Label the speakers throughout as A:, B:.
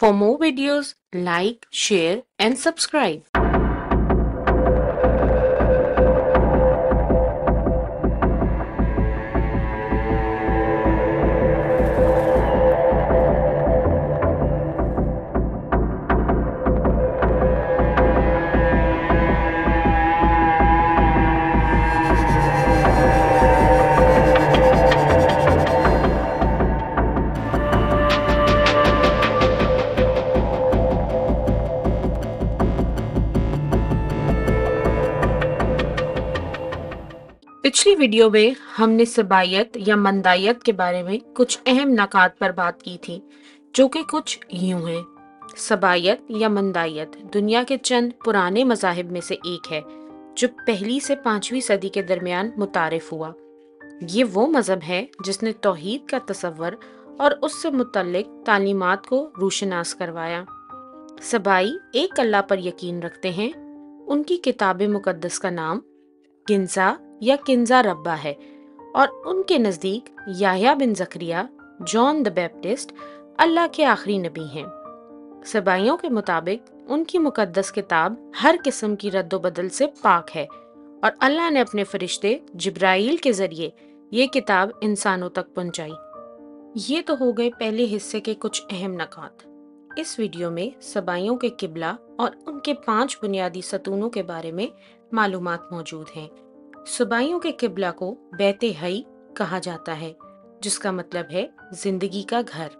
A: For more videos, like, share and subscribe. पिछली video में हमने सबायत या मंदायत के बारे में कुछ अहम नकात पर बात की थी, जो कि कुछ यूं हैं। सबायत या मंदायत दुनिया के चंद पुराने मज़ाहिब में से एक है, जो 1वीं से 5वीं सदी के दरमियान मुतारिफ हुआ। ये वो मज़हब है जिसने तौहीद का तसव्वुर और उससे मुतल्लिक तालीमात को रोशनास करवाया। सबाई एक अल्लाह पर यकीन रखते हैं। उनकी किताब मुकद्दस का नाम किंजा या किंजा रब्बा है और उनके नज़दीक याह्या बिन ज़करिया, जॉन द बैप्टिस्ट अल्लाह के आखिरी नबी हैं। सबाइयों के मुताबिक उनकी मुकद्दस किताब हर किस्म की रद्दोबदल से पाक है और अल्लाह ने अपने फरिश्ते जिब्राइल के जरिए ये किताब इंसानों तक पहुंचाई। ये तो हो गए पहले हिस्से के कुछ अहम नकात। इस वीडियो में सबाइयों के किबला और उनके 5 बुनियादी सतूनों के बारे में मालूमात मौजूद हैं। सबाइयों के किबला को बैत हई कहा जाता है, जिसका मतलब है जिंदगी का घर,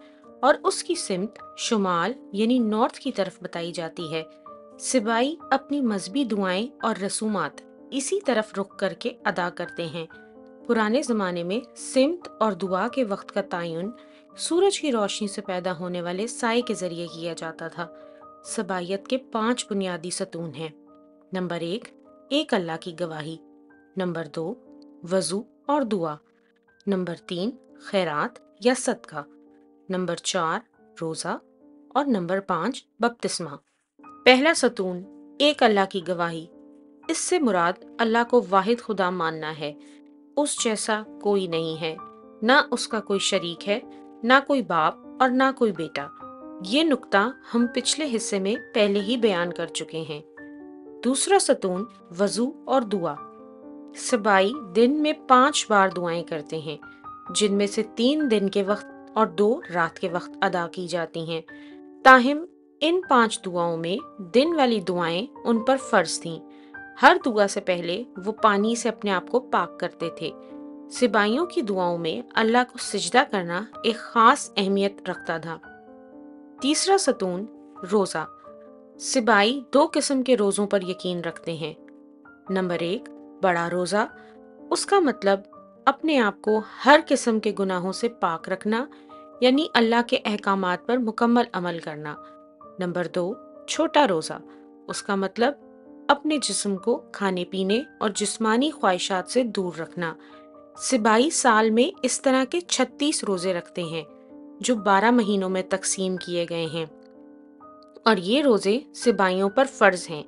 A: और उसकी सिमत शुमाल यानी नॉर्थ की तरफ बताई जाती है। सबाई अपनी मजहबी दुआएं और रसूमात इसी तरफ रुख करके अदा करते हैं। पुराने जमाने में सिमत और दुआ के वक्त का तयन सूरज की रोशनी से पैदा होने वाले साए के जरिए किया जाता था। सबायत के 5 बुनियादी सतून हैं। नंबर 1, एक अल्लाह की गवाही। नंबर 2, वजू और दुआ। नंबर 3, खैरात या सदका। नंबर 4, रोज़ा। और नंबर 5, बपतिस्मा। पहला सतून, एक अल्लाह की गवाही। इससे मुराद अल्लाह को वाहिद खुदा मानना है। उस जैसा कोई नहीं है, ना उसका कोई शरीक है, ना कोई बाप और ना कोई बेटा। ये नुक्ता हम पिछले हिस्से में पहले ही बयान कर चुके हैं। दूसरा सतून, वजू और दुआ। सबाई दिन में 5 बार दुआएं करते हैं, जिनमें से 3 दिन के वक्त और 2 रात के वक्त अदा की जाती हैं। ताहिम इन 5 दुआओं में दिन वाली दुआएं उन पर फर्ज थीं। हर दुआ से पहले वो पानी से अपने आप को पाक करते थे। सिबाइयों की दुआओं में अल्लाह को सिजदा करना एक खास अहमियत रखता था। तीसरा सतून, रोज़ा। सिबाई 2 किस्म के रोज़ों पर यकीन रखते हैं। नंबर 1, बड़ा रोज़ा। उसका मतलब अपने आप को हर किस्म के गुनाहों से पाक रखना, यानी अल्लाह के अहकामात पर मुकम्मल अमल करना। नंबर 2, छोटा रोज़ा। उसका मतलब अपने जिस्म को खाने पीने और जिस्मानी ख्वाहिशात से दूर रखना। सिबाई साल में इस तरह के 36 रोजे रखते हैं, जो 12 महीनों में तकसीम किए गए हैं, और ये रोजे सिबाइयों पर फर्ज हैं।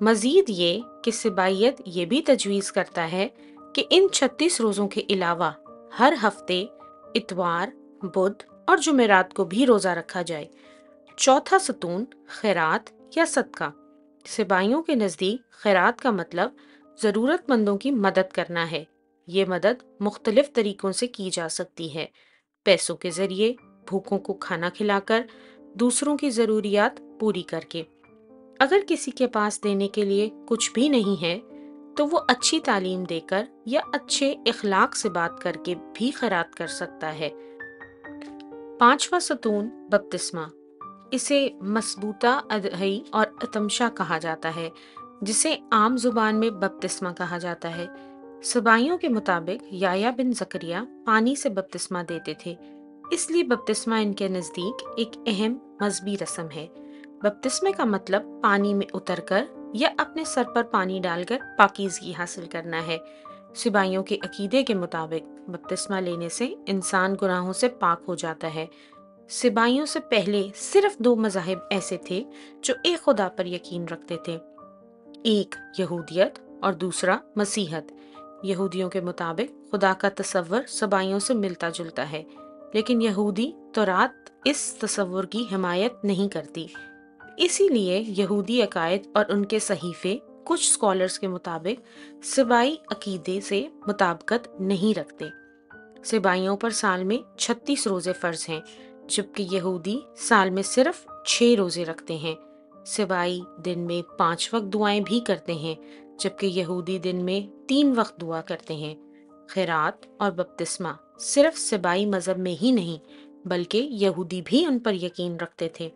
A: मजीद ये कि सिबाइयत ये भी तजवीज़ करता है कि इन 36 रोज़ों के अलावा हर हफ्ते इतवार, बुध और जुमेरात को भी रोज़ा रखा जाए। चौथा सतून, खैरात या सदका। सिबाइयों के नज़दीक खैरात का मतलब ज़रूरतमंदों की मदद करना है। ये मदद मुख्तलिफ तरीकों से की जा सकती है। पैसों के ज़रिए, भूखों को खाना खिलाकर, दूसरों की ज़रूरियात पूरी करके। अगर किसी के पास देने के लिए कुछ भी नहीं है, तो वो अच्छी तालीम देकर या अच्छे इखलाक से बात करके भी खैरात कर सकता है। 5वां सतून, बपतिस्मा। इसे मसबूता अदहई और अतमशा कहा जाता है, जिसे आम जुबान में बपतिस्मा कहा जाता है। सबाइयों के मुताबिक याह्या बिन ज़करिया पानी से बपतिस्मा देते थे, इसलिए बपतिस्मा इनके नज़दीक एक अहम मजहबी रस्म है। बपतिस्मे का मतलब पानी में उतरकर या अपने सर पर पानी डालकर पाकीज़गी हासिल करना है। सिबाइयों के अकीदे के मुताबिक बपतिस्मा लेने से इंसान गुनाहों से पाक हो जाता है। सिबाइयों से पहले सिर्फ 2 मज़ाहिब ऐसे थे जो एक खुदा पर यकीन रखते थे, एक यहूदियत और दूसरा मसीहत। यहूदियों के मुताबिक खुदा का तसव्वुर सबाइयों से मिलता जुलता है। لیکن یہودی تورات اس تصور کی حمایت نہیں کرتی۔ اسی لیے یہودی عقائد اور ان کے صحیفے کچھ اسکالرز کے مطابق سبائی عقیدے سے مطابقت نہیں رکھتے۔ سبائیوں پر سال میں 36 روزے فرض ہیں، جبکہ یہودی سال میں صرف 6 روزے رکھتے ہیں۔ سبائی دن میں 5 وقت دعائیں بھی کرتے ہیں، جبکہ یہودی دن میں 3 وقت دعا کرتے ہیں۔ خیرات اور بپتسمہ صرف سبائی مذہب میں ہی نہیں بلکہ یہودی بھی ان پر یقین رکھتے تھے۔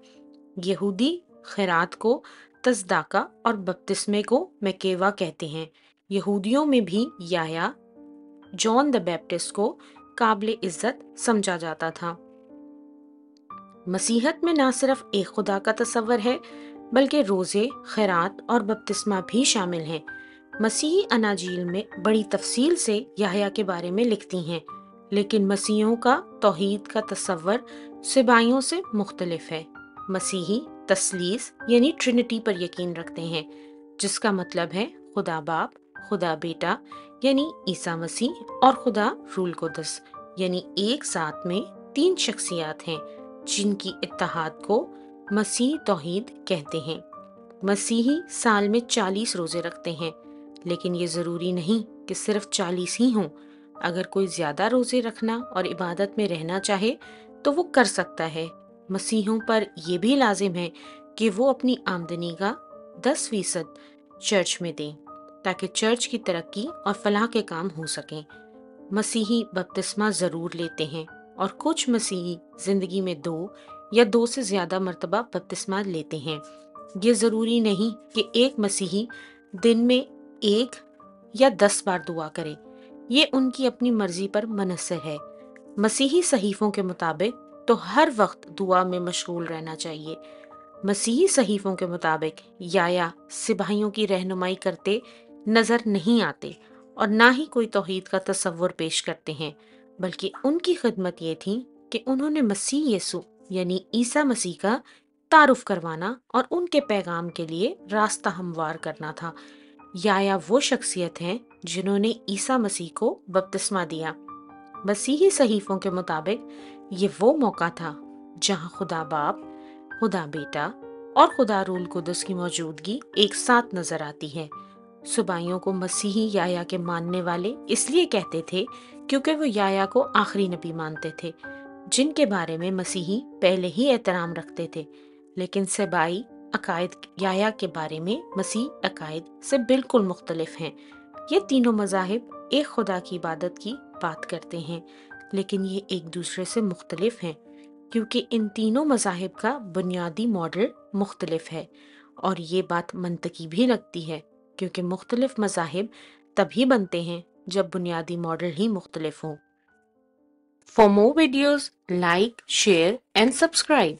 A: یہودی خیرات کو تصداقہ اور بپتسمے کو مکیوا کہتے ہیں۔ یہودیوں میں بھی یحییٰ جان دی بیپٹسٹ کو قابل عزت سمجھا جاتا تھا۔ مسیحیت میں نہ صرف ایک خدا کا تصور ہے بلکہ روزے، خیرات اور بپتسمہ بھی شامل ہیں۔ مسیحی اناجیل میں بڑی تفصیل سے یحییٰ کے بارے میں لکھتی ہیں، لیکن مسیحیوں کا توحید کا تصور سبائیوں سے مختلف ہے۔ مسیحی تثلیث یعنی ٹرینٹی پر یقین رکھتے ہیں، جس کا مطلب ہے خدا باپ، خدا بیٹا یعنی عیسیٰ مسیح اور خدا روح القدس، یعنی ایک ساتھ میں 3 شخصیات ہیں جن کی اتحاد کو مسیح توحید کہتے ہیں۔ مسیحی سال میں 40 روزے رکھتے ہیں، لیکن یہ ضروری نہیں کہ صرف 40 ہی ہوں۔ اگر کوئی زیادہ روزے رکھنا اور عبادت میں رہنا چاہے تو وہ کر سکتا ہے۔ مسیحیوں پر یہ بھی لازم ہے کہ وہ اپنی آمدنی کا 10% چرچ میں دیں تاکہ چرچ کی ترقی اور فلاح کے کام ہو سکیں۔ مسیحی بپتسمہ ضرور لیتے ہیں اور کچھ مسیحی زندگی میں 2 یا 2 سے زیادہ مرتبہ بپتسمہ لیتے ہیں۔ یہ ضروری نہیں کہ ایک مسیحی دن میں 1 یا 10 بار دعا کرے، یہ ان کی اپنی مرضی پر منحصر ہے۔ مسیحی صحیفوں کے مطابق تو ہر وقت دعا میں مشغول رہنا چاہیے۔ مسیحی صحیفوں کے مطابق یحییٰ سبائیوں کی رہنمائی کرتے نظر نہیں آتے اور نہ ہی کوئی توحید کا تصور پیش کرتے ہیں، بلکہ ان کی خدمت یہ تھی کہ انہوں نے مسیح یسوع یعنی عیسیٰ مسیح کا تعارف کروانا اور ان کے پیغام کے لیے راستہ ہموار کرنا تھا۔ یحییٰ وہ شخصیت ہیں جنہوں نے عیسیٰ مسیح کو بپتسمہ دیا۔ مسیحی صحیفوں کے مطابق یہ وہ موقع تھا جہاں خدا باپ، خدا بیٹا اور خدا روح القدس کی موجودگی ایک ساتھ نظر آتی ہے۔ سبائیوں کو مسیحی یحییٰ کے ماننے والے اس لیے کہتے تھے کیونکہ وہ یحییٰ کو آخری نبی مانتے تھے، جن کے بارے میں مسیحی پہلے ہی احترام رکھتے تھے۔ لیکن سبائی عقائد یحییٰ کے بارے میں مسیح عقائد سے بالکل مختلف ہیں۔ یہ تینوں مذاہب ایک خدا کی عبادت کی بات کرتے ہیں، لیکن یہ ایک دوسرے سے مختلف ہیں کیونکہ ان تینوں مذاہب کا بنیادی ماڈل مختلف ہے، اور یہ بات منطقی بھی لگتی ہے کیونکہ مختلف مذاہب تبھی بنتے ہیں جب بنیادی ماڈل ہی مختلف ہوں۔ For more videos, like, share and subscribe.